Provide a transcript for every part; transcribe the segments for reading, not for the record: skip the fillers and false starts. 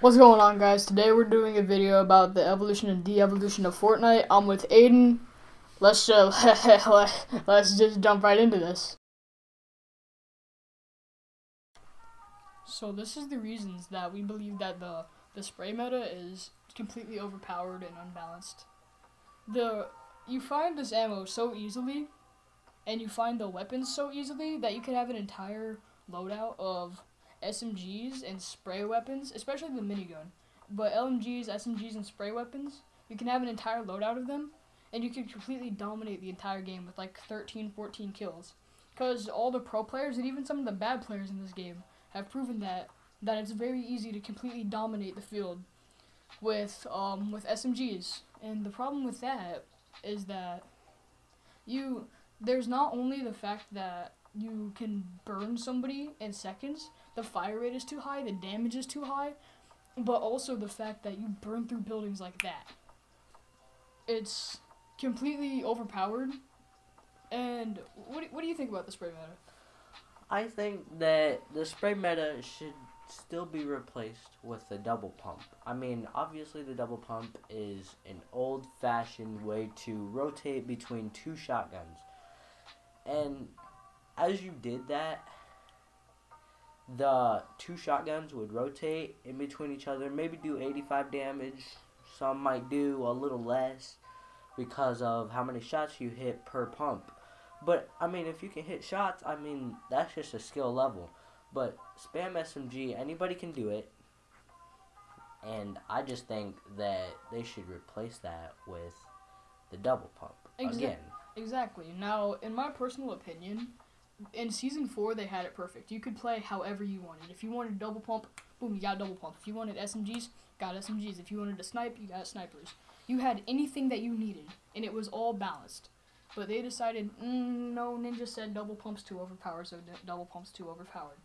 What's going on, guys? Today we're doing a video about the evolution and de-evolution of Fortnite. I'm with Aiden. Let's just jump right into this. So this is the reasons that we believe that the spray meta is completely overpowered and unbalanced. You find this ammo so easily, and you find the weapons so easily that you could have an entire loadout of SMGs and spray weapons, especially the minigun. But LMGs, SMGs, and spray weapons, you can have an entire loadout of them, and you can completely dominate the entire game with like 13, 14 kills. Because all the pro players and even some of the bad players in this game have proven that it's very easy to completely dominate the field with SMGs. And the problem with that is that there's not only the fact that you can burn somebody in seconds, the fire rate is too high, the damage is too high, but also the fact that you burn through buildings like that. It's completely overpowered. And what do you think about the spray meta? I think that the spray meta should still be replaced with the double pump. I mean, obviously the double pump is an old-fashioned way to rotate between two shotguns. And as you did that, the two shotguns would rotate in between each other, maybe do 85 damage. Some might do a little less because of how many shots you hit per pump. But, I mean, if you can hit shots, I mean, that's just a skill level. But spam SMG, anybody can do it. And I just think that they should replace that with the double pump again. Exactly. Now, in my personal opinion, in Season 4, they had it perfect. You could play however you wanted. If you wanted double pump, boom, you got double pump. If you wanted SMGs, got SMGs. If you wanted to snipe, you got snipers. You had anything that you needed, and it was all balanced. But they decided, no, Ninja said double pump's too overpowered, so double pump's too overpowered.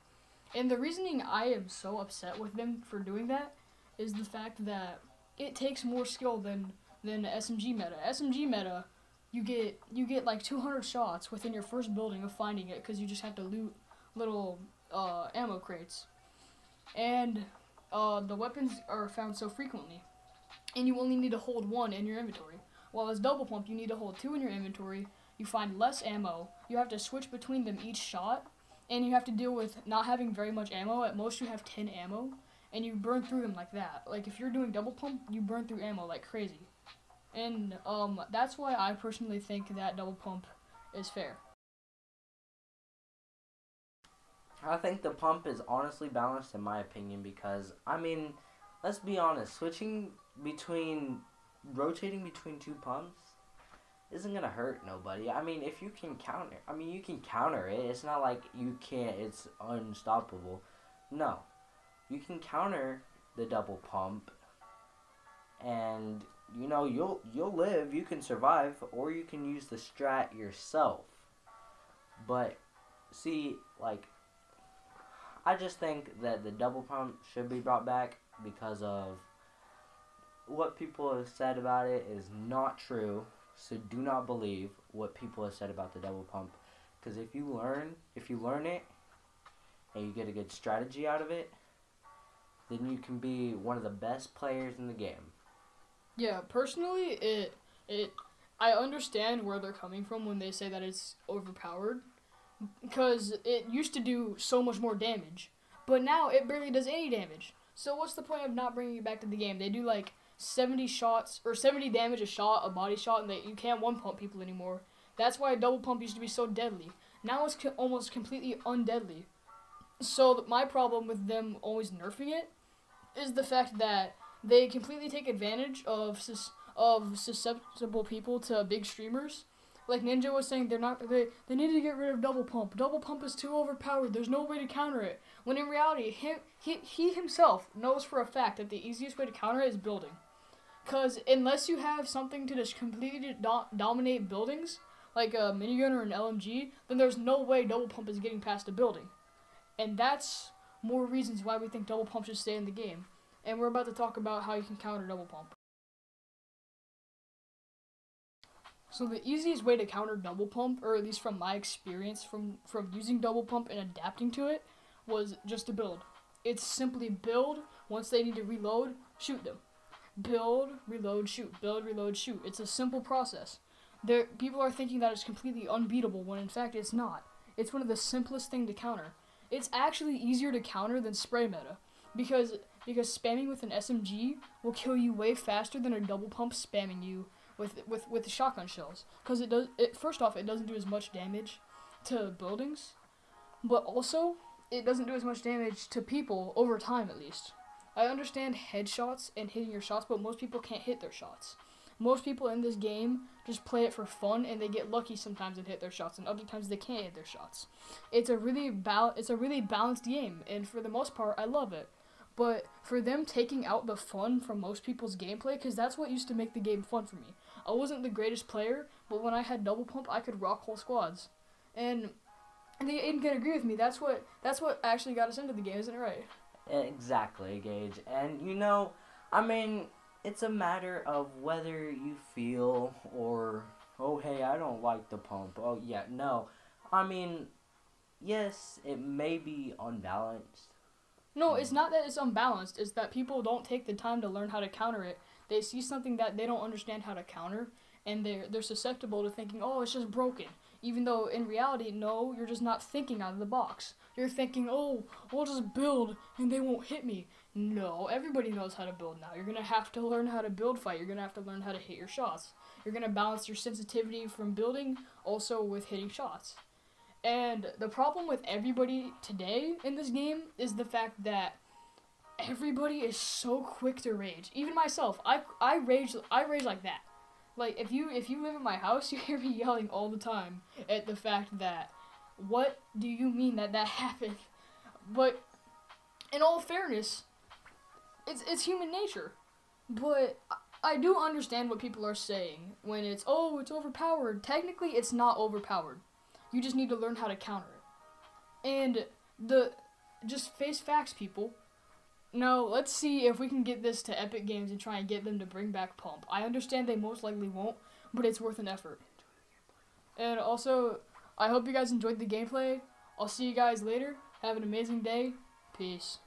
And the reasoning I am so upset with them for doing that is the fact that it takes more skill than SMG meta. SMG meta, you get like 200 shots within your first building of finding it because you just have to loot little ammo crates. And the weapons are found so frequently. And you only need to hold one in your inventory. While as double pump, you need to hold two in your inventory. You find less ammo. You have to switch between them each shot. And you have to deal with not having very much ammo. At most, you have 10 ammo. And you burn through them like that. Like, if you're doing double pump, you burn through ammo like crazy. And that's why I personally think that double pump is fair. I think the pump is honestly balanced in my opinion because, I mean, let's be honest, rotating between two pumps isn't going to hurt nobody. I mean, if you can counter, you can counter it. It's not like you can't, it's unstoppable. No. You can counter the double pump and, you know, you'll live, you can survive, or you can use the strat yourself. But, see, like, I just think that the double pump should be brought back because of what people have said about it is not true. So do not believe what people have said about the double pump. Because if you learn it, and you get a good strategy out of it, then you can be one of the best players in the game. Yeah, personally, I understand where they're coming from when they say that it's overpowered. Because it used to do so much more damage. But now it barely does any damage. So what's the point of not bringing it back to the game? They do like 70 shots, or 70 damage a shot, a body shot, and you can't one-pump people anymore. That's why double pump used to be so deadly. Now it's almost completely undeadly. So my problem with them always nerfing it is the fact that they completely take advantage of susceptible people to big streamers. Like Ninja was saying, they need to get rid of double pump. Double pump is too overpowered. There's no way to counter it. When in reality, he himself knows for a fact that the easiest way to counter it is building. Because unless you have something to just completely dominate buildings, like a minigun or an LMG, then there's no way double pump is getting past a building. And that's more reasons why we think double pump should stay in the game. And we're about to talk about how you can counter double pump. So the easiest way to counter double pump, or at least from my experience from using double pump and adapting to it, was just to build. It's simply build. Once they need to reload, shoot them. Build, reload, shoot. Build, reload, shoot. It's a simple process. People are thinking that it's completely unbeatable when in fact it's not. It's one of the simplest things to counter. It's actually easier to counter than spray meta because spamming with an SMG will kill you way faster than a double pump spamming you with the shotgun shells. Because first off, it doesn't do as much damage to buildings, but also it doesn't do as much damage to people over time at least. I understand headshots and hitting your shots, but most people can't hit their shots. Most people in this game just play it for fun, and they get lucky sometimes and hit their shots, and other times they can't hit their shots. It's a really balanced game, and for the most part, I love it. But for them taking out the fun from most people's gameplay, because that's what used to make the game fun for me. I wasn't the greatest player, but when I had double pump, I could rock whole squads. And Aiden can agree with me. That's what actually got us into the game, isn't it right? Exactly, Gage. And it's a matter of whether you feel or, oh, hey, I don't like the pump. Oh, yeah, no. Yes, it may be unbalanced. No, it's not that it's unbalanced. It's that people don't take the time to learn how to counter it. They see something that they don't understand how to counter, and they're susceptible to thinking, oh, it's just broken. Even though, in reality, no, you're just not thinking out of the box. You're thinking, oh, I'll just build, and they won't hit me. No, everybody knows how to build now. You're going to have to learn how to build fight. You're going to have to learn how to hit your shots. You're going to balance your sensitivity from building also with hitting shots. And the problem with everybody today in this game is the fact that everybody is so quick to rage. Even myself, I rage like that. Like, if you live in my house, you hear me yelling all the time at the fact that, what do you mean that happened? But in all fairness, it's human nature. But I do understand what people are saying when it's overpowered. Technically, it's not overpowered. You just need to learn how to counter it. And just face facts, people. Now, let's see if we can get this to Epic Games and try and get them to bring back Pump. I understand they most likely won't, but it's worth an effort. And also, I hope you guys enjoyed the gameplay. I'll see you guys later. Have an amazing day. Peace.